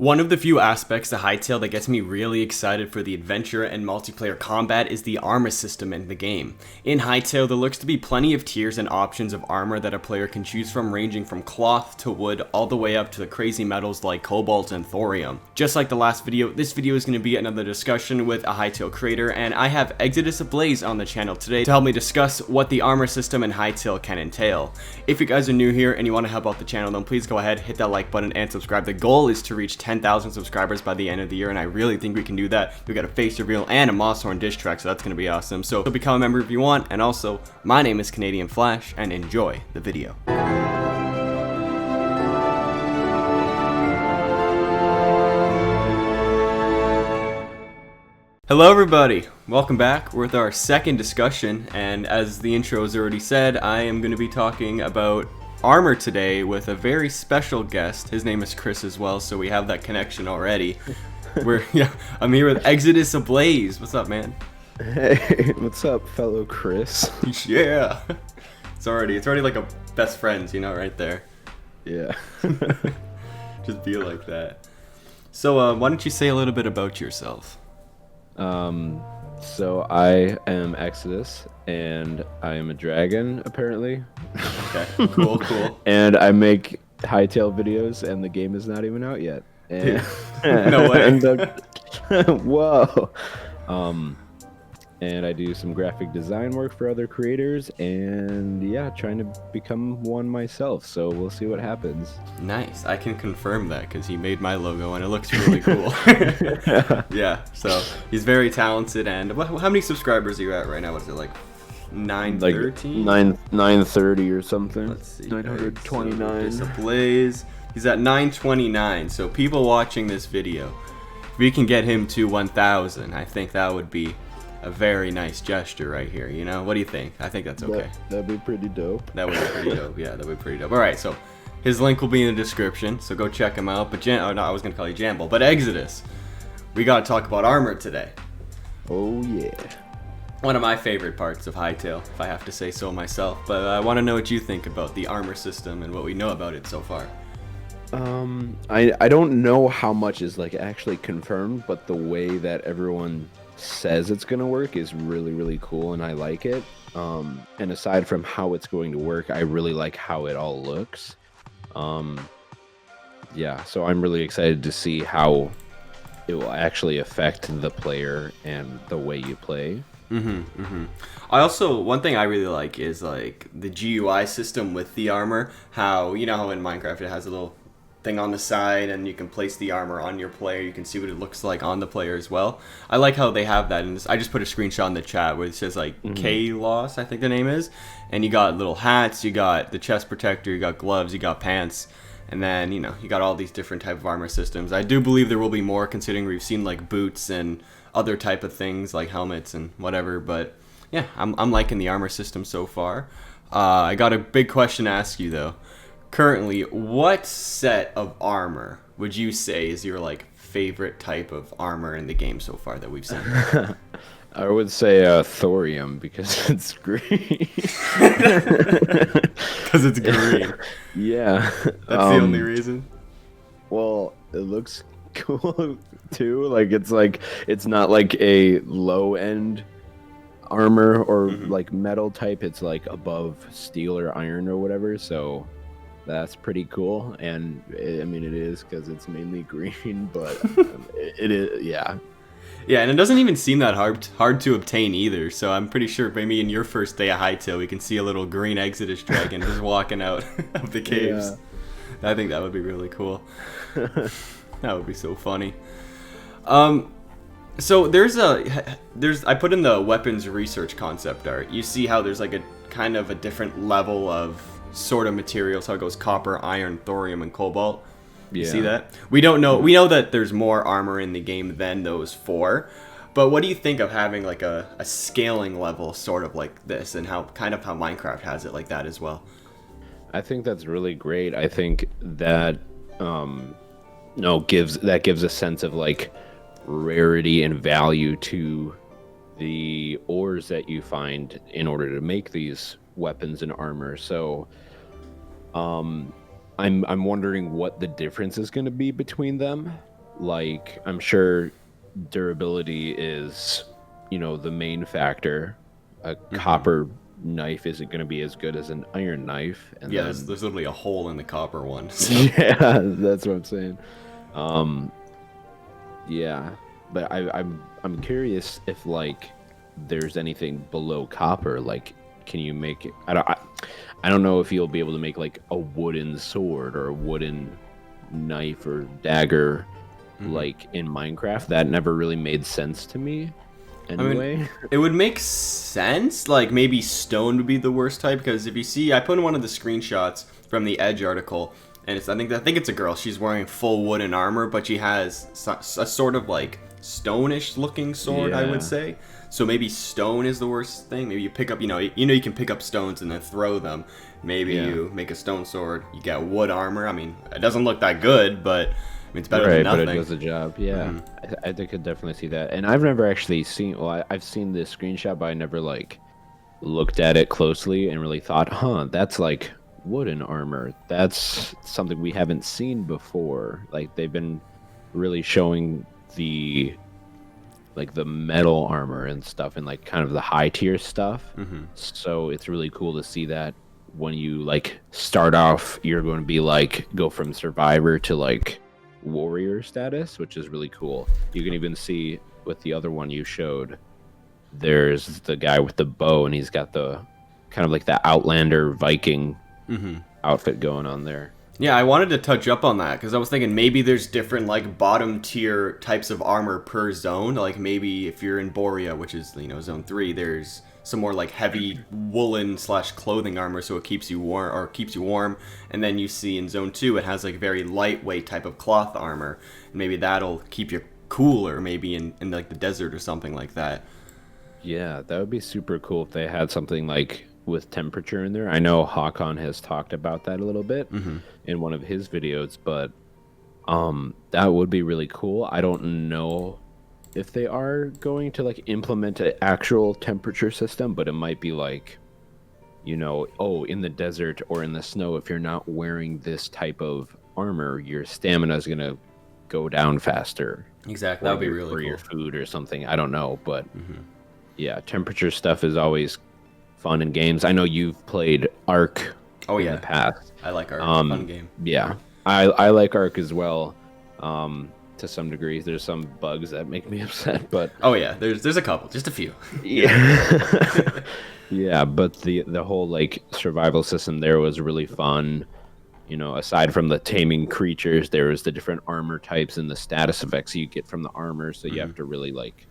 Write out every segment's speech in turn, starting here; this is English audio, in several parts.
One of the few aspects to Hytale that gets me really excited for the adventure and multiplayer combat is the armor system in the game. In Hytale, there looks to be plenty of tiers and options of armor that a player can choose from, ranging from cloth to wood all the way up to the crazy metals like cobalt and thorium. Just like the last video, this video is going to be another discussion with a Hytale creator, and I have ExodusAblaze on the channel today to help me discuss what the armor system in Hytale can entail. If you guys are new here and you want to help out the channel, then please go ahead, hit that like button and subscribe. The goal is to reach 10,000 subscribers by the end of the year, and I really think we can do that. We got a face reveal and a Moss-Horn dish track, so that's going to be awesome. So become a member if you want, and also, my name is CanadianFlash, and enjoy the video. Hello everybody, welcome back. We're with our second discussion, and as the intro has already said, I am going to be talking about Armour today with a very special guest. His name is Chris as well, so we have that connection already. I'm here with ExodusAblaze. What's up, man? Hey, what's up, fellow Chris? Yeah. It's already like a best friends, you know, right there. Yeah. Just be like that. So, why don't you say a little bit about yourself? So I am Exodus, and I am a dragon, apparently. Okay, cool. And I make Hytale videos, and the game is not even out yet. And, no way. Whoa. And I do some graphic design work for other creators, and yeah, trying to become one myself. So we'll see what happens. Nice. I can confirm that because he made my logo and it looks really cool. Yeah. So he's very talented. And how many subscribers are you at right now? What is it, like 913? Like 930 or something. Let's see. 929. ExodusAblaze. He's at 929. So people watching this video, if we can get him to 1,000, I think that would be a very nice gesture right here, you know? What do you think? I think that's okay. That'd be pretty dope. That would be pretty dope. Yeah, that would be pretty dope. Alright, so his link will be in the description, so go check him out. But I was gonna call you Jamble, but Exodus, we gotta talk about Armour today. Oh yeah. One of my favorite parts of Hytale, if I have to say so myself. But I want to know what you think about the armor system and what we know about it so far. I don't know how much is like actually confirmed, but the way that everyone says it's gonna work is really cool, and I like it. And aside from how it's going to work, I really like how it all looks. Yeah, so I'm really excited to see how it will actually affect the player and the way you play. I also, one thing I really like is like the GUI system with the armor. How, you know how in Minecraft it has a little thing on the side and you can place the armor on your player. You can see what it looks like on the player as well. I like how they have that in this. I just put a screenshot in the chat where it says like K-Loss, I think the name is, and you got little hats, you got the chest protector, you got gloves, you got pants, and then, you know, you got all these different type of armor systems. I do believe there will be more, considering we've seen like boots and other type of things like helmets and whatever. But yeah, I'm liking the armor system so far. I got a big question to ask you though. Currently, what set of armor would you say is your like favorite type of armor in the game so far that we've seen? I would say thorium, because it's green. Because it's green. Yeah. That's the only reason? Well, it looks cool too. Like it's not like a low end armor or like metal type. It's like above steel or iron or whatever. So that's pretty cool. And I mean, it is because it's mainly green, but it is, yeah. Yeah, and it doesn't even seem that hard to obtain either. So I'm pretty sure maybe in your first day of Hytale, we can see a little green Exodus dragon just walking out of the caves. Yeah. I think that would be really cool. That would be so funny. So I put in the weapons research concept art. You see how there's like a kind of a different level of sort of materials. How it goes copper, iron, thorium, and cobalt. You see that? We don't know. We know that there's more armor in the game than those four. But what do you think of having like a scaling level sort of like this, and how Minecraft has it like that as well? I think that's really great. I think that gives a sense of like rarity and value to the ores that you find in order to make these weapons and armor. So I'm wondering what the difference is going to be between them. like I'm sure durability is, the main factor. A copper knife isn't going to be as good as an iron knife, and Yeah, then there's literally a hole in the copper one. So. yeah, that's what I'm saying. Yeah, but I'm curious if like there's anything below copper. Like, can you make it? I don't know if you'll be able to make like a wooden sword or a wooden knife or dagger, like in Minecraft. That never really made sense to me. Anyway, I mean, it would make sense. Like maybe stone would be the worst type because if you see, I put in one of the screenshots from the Edge article, and I think it's a girl. She's wearing full wooden armor, but she has a sort of like stone-ish looking sword, I would say. So maybe stone is the worst thing. Maybe you pick up, you can pick up stones and then throw them. Maybe you make a stone sword. You get wood armor. I mean, it doesn't look that good, but it's better than nothing. But it does the job. Yeah, I could definitely see that. And I've never actually seen. Well, I've seen this screenshot, but I never like looked at it closely and really thought, that's like wooden armor. That's something we haven't seen before. Like they've been really showing the metal armor and stuff, and like kind of the high tier stuff. So it's really cool to see that when you like start off, you're going to be like go from survivor to like warrior status, which is really cool. You can even see with the other one you showed, there's the guy with the bow, and he's got the kind of like the Outlander Viking outfit going on there. Yeah, I wanted to touch up on that because I was thinking maybe there's different like bottom tier types of armor per zone. Like maybe if you're in Borea, which is zone 3, there's some more like heavy woolen / clothing armor, so it keeps you warm. And then you see in zone 2 it has like very lightweight type of cloth armor. And maybe that'll keep you cooler, maybe in like the desert or something like that. Yeah, that would be super cool if they had something like with temperature in there. I know Hakan has talked about that a little bit in one of his videos, but that would be really cool. I don't know if they are going to like implement an actual temperature system, but it might be like, in the desert or in the snow, if you're not wearing this type of armor, your stamina is gonna go down faster. Exactly, that would be really cool. Your food or something. I don't know, but yeah, temperature stuff is always fun in games. I know you've played Ark in the past. I like Ark. Fun game. Yeah, I like Ark as well. To some degree, there's some bugs that make me upset, but there's a couple, just a few. Yeah, yeah, but the whole like survival system there was really fun. Aside from the taming creatures, there was the different armor types and the status effects you get from the armor. So you have to really like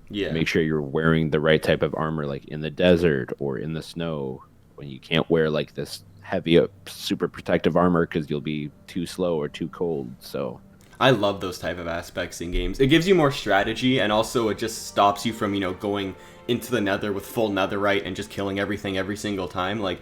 make sure you're wearing the right type of armor, like in the desert or in the snow, when you can't wear like this heavy, super protective armor because you'll be too slow or too cold. So I love those type of aspects in games. It gives you more strategy, and also it just stops you from, going into the nether with full netherite and just killing everything every single time. Like,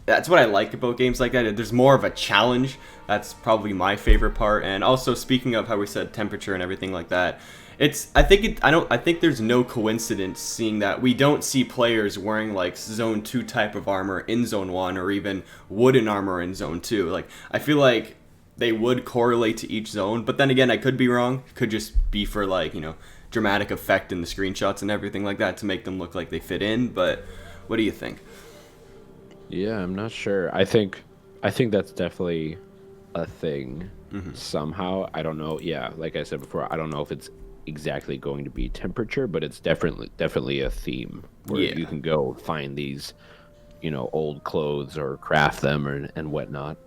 that's what I like about games like that. There's more of a challenge. That's probably my favorite part. And also, speaking of how we said temperature and everything like that, I think there's no coincidence seeing that we don't see players wearing like zone 2 type of armor in zone 1 or even wooden armor in zone 2. Like, I feel like they would correlate to each zone, but then again, I could be wrong. It could just be for like, dramatic effect in the screenshots and everything like that to make them look like they fit in. But what do you think? Yeah, I'm not sure. I think that's definitely a thing somehow. I don't know. Yeah, like I said before, I don't know if it's exactly going to be temperature, but it's definitely a theme where you can go find these, old clothes or craft them and whatnot.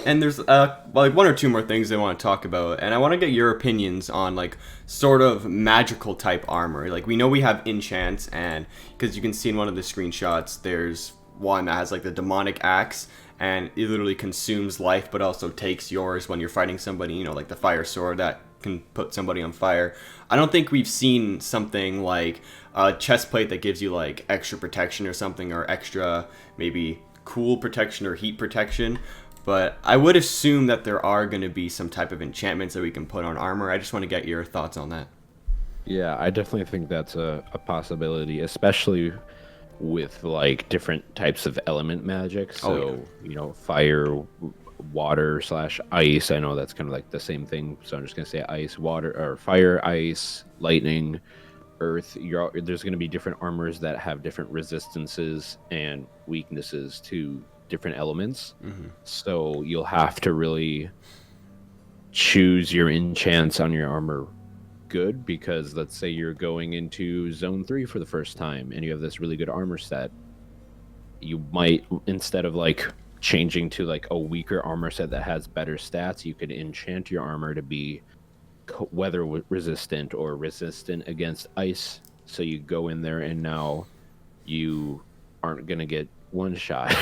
And there's like one or two more things I want to talk about, and I want to get your opinions on like sort of magical type armor. Like we know we have enchants, and because you can see in one of the screenshots, there's one that has like the demonic axe, and it literally consumes life, but also takes yours when you're fighting somebody. Like the fire sword that can put somebody on fire. I don't think we've seen something like a chest plate that gives you like extra protection or something, or extra maybe cool protection or heat protection. But I would assume that there are going to be some type of enchantments that we can put on armor. I just want to get your thoughts on that. Yeah, I definitely think that's a possibility, especially with like different types of element magic. So, fire, water slash ice. I know that's kind of like the same thing, so I'm just gonna say ice, water, or fire, ice, lightning, earth. There's gonna be different armors that have different resistances and weaknesses to different elements. So you'll have to really choose your enchants on your armor good, because let's say you're going into zone 3 for the first time and you have this really good armor set, you might, instead of like changing to like a weaker armor set that has better stats, you could enchant your armor to be weather resistant or resistant against ice, so you go in there and now you aren't gonna get one shot.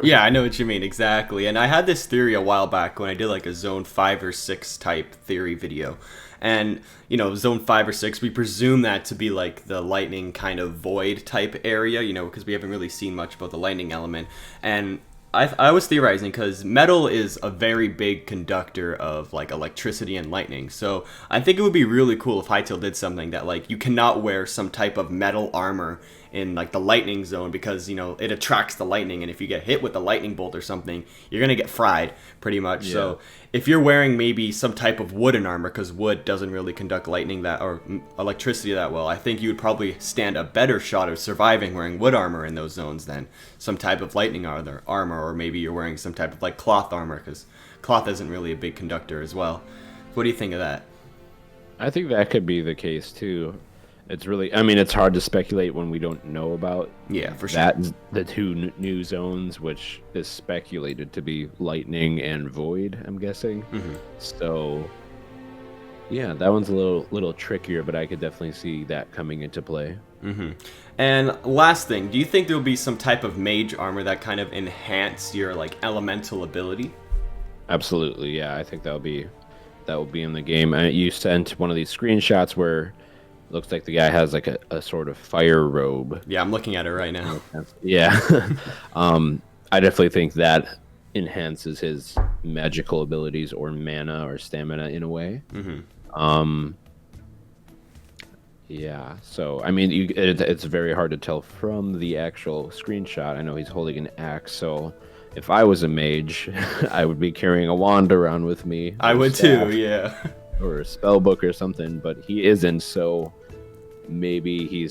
Yeah, I know what you mean, exactly. And I had this theory a while back when I did like a zone 5 or 6 type theory video. And, you know, zone 5 or 6, we presume that to be like the lightning kind of void type area, you know, because we haven't really seen much about the lightning element. And I was theorizing because metal is a very big conductor of like electricity and lightning. So I think it would be really cool if Hytale did something that like you cannot wear some type of metal armor in like the lightning zone, because you know it attracts the lightning, and if you get hit with the lightning bolt or something, you're gonna get fried pretty much. Yeah. So if you're wearing maybe some type of wooden armor, because wood doesn't really conduct lightning that or electricity that well, I think you would probably stand a better shot of surviving wearing wood armor in those zones than some type of lightning armor, or maybe you're wearing some type of like cloth armor, because cloth isn't really a big conductor as well. What do you think of that? I think that could be the case too. It's really, I mean, it's hard to speculate when we don't know about for sure. that, the two new zones, which is speculated to be lightning and void, I'm guessing. So yeah, that one's a little trickier, but I could definitely see that coming into play. And last thing, do you think there'll be some type of mage armor that kind of enhance your like elemental ability? Absolutely, yeah. I think that will be in the game. You sent one of these screenshots where looks like the guy has like a sort of fire robe. Yeah, I'm looking at it right now. Yeah. I definitely think that enhances his magical abilities or mana or stamina in a way. Yeah, so I mean, it's very hard to tell from the actual screenshot. I know he's holding an axe, so if I was a mage, I would be carrying a wand around with me. I would too, yeah. Or a spell book or something, but he isn't, so maybe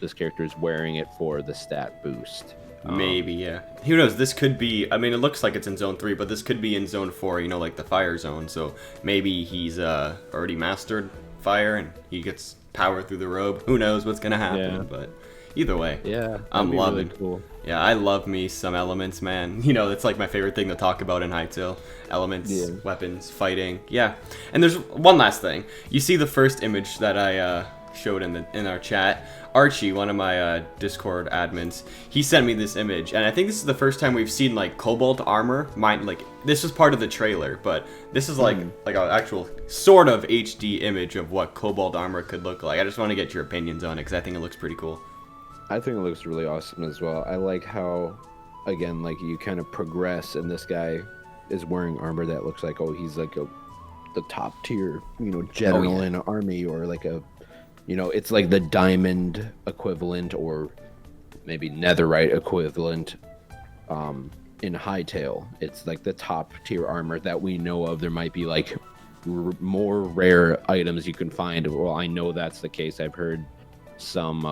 this character is wearing it for the stat boost. Maybe, yeah. Who knows? This could be, I mean, it looks like it's in zone 3, but this could be in zone 4, you know, like the fire zone. So maybe he's already mastered fire and he gets power through the robe. Who knows what's going to happen, but either way. Yeah, I'm loving really cool. Yeah, I love me some elements, man. You know, that's like my favorite thing to talk about in Hytale. Elements, weapons, fighting. Yeah. And there's one last thing. You see the first image that I showed in our chat. Archie, one of my Discord admins, he sent me this image, and I think this is the first time we've seen like cobalt armor. Like this was part of the trailer, but this is like an actual sort of HD image of what cobalt armor could look like. I just want to get your opinions on it because I think it looks pretty cool. I think it looks really awesome as well. I like how, again, like you kind of progress, and this guy is wearing armor that looks like, oh, he's like the top tier, you know, general in an army, or like a, you know, it's like the diamond equivalent or maybe netherite equivalent in Hytale. It's like the top tier armor that we know of. There might be like more rare items you can find. Well, I know that's the case. I've heard some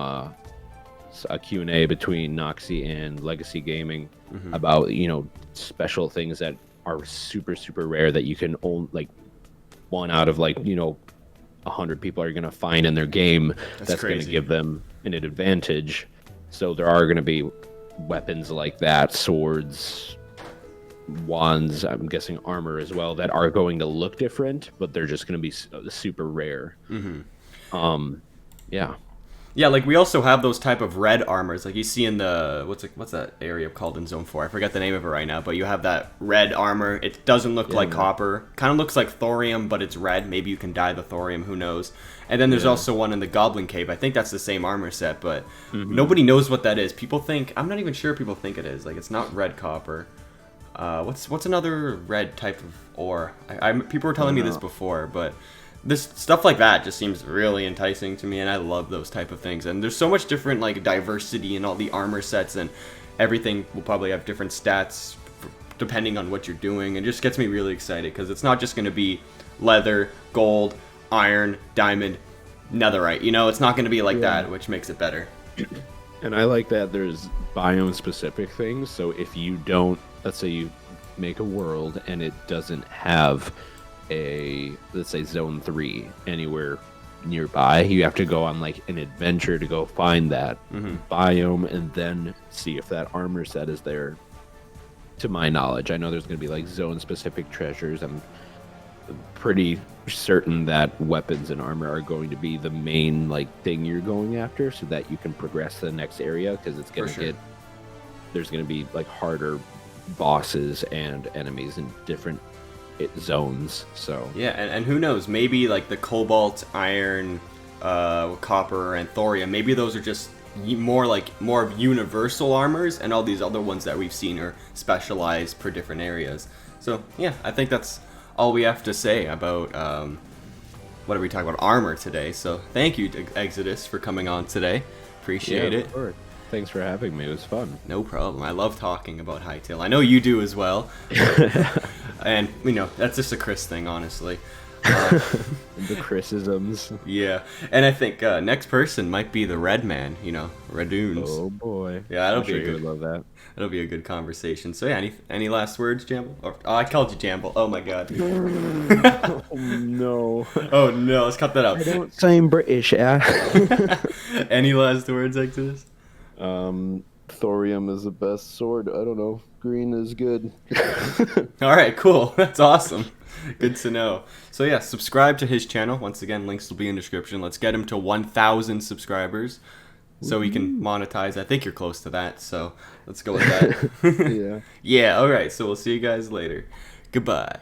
a Q&A between Noxy and Legacy Gaming about, you know, special things that are super rare that you can own, like one out of like, you know, 100 people are going to find in their game. That's going to give them an advantage. So there are going to be weapons like that, swords, wands, I'm guessing armor as well, that are going to look different, but they're just going to be super rare. Yeah, like we also have those type of red armors, like you see in the what's that area called in Zone 4? I forget the name of it right now, but you have that red armor. It doesn't look like copper, kind of looks like thorium, but it's red. Maybe you can dye the thorium, who knows? And then there's also one in the Goblin Cave. I think that's the same armor set, but nobody knows what that is. People think, I'm not even sure people think it is. Like it's not red copper. What's another red type of ore? People were telling me this before, but this stuff like that just seems really enticing to me, and I love those type of things. And there's so much different like diversity in all the armor sets, and everything will probably have different stats depending on what you're doing. It just gets me really excited because it's not just going to be leather, gold, iron, diamond, netherite. You know, it's not going to be like that, which makes it better. And I like that there's biome specific things. So if you don't, let's say you make a world and it doesn't have a, let's say, zone 3 anywhere nearby, you have to go on like an adventure to go find that biome and then see if that armor set is there. To my knowledge, I know there's going to be like zone specific treasures. I'm pretty certain that weapons and armor are going to be the main like thing you're going after, so that you can progress to the next area, because it's going to get, there's going to be like harder bosses and enemies in different zones. So yeah, and who knows, maybe like the cobalt, iron, copper, and thorium, maybe those are just more of universal armors, and all these other ones that we've seen are specialized for different areas. So yeah, I think that's all we have to say about what are we talking about, armor today. So thank you to Exodus for coming on today. Appreciate it. Of course. Thanks for having me. It was fun. No problem. I love talking about Hytale. I know you do as well. And you know, that's just a Chris thing, honestly. The Chrisisms. Yeah, and I think next person might be the Red Man. You know, Redunes. Oh boy. Yeah, that'll be sure a good. Love that. That'll be a good conversation. So yeah, any last words, Jamble? Or, oh, I called you Jamble. Oh my god. Oh no. Oh no. Let's cut that out. I don't sound British, yeah. Any last words, Exodus? Thorium is the best sword. I don't know. Green is good. All right, cool. That's awesome. Good to know. So yeah, subscribe to his channel. Once again, links will be in the description. Let's get him to 1,000 subscribers so we can monetize. I think you're close to that, so let's go with that. Yeah. Yeah, all right. So we'll see you guys later. Goodbye.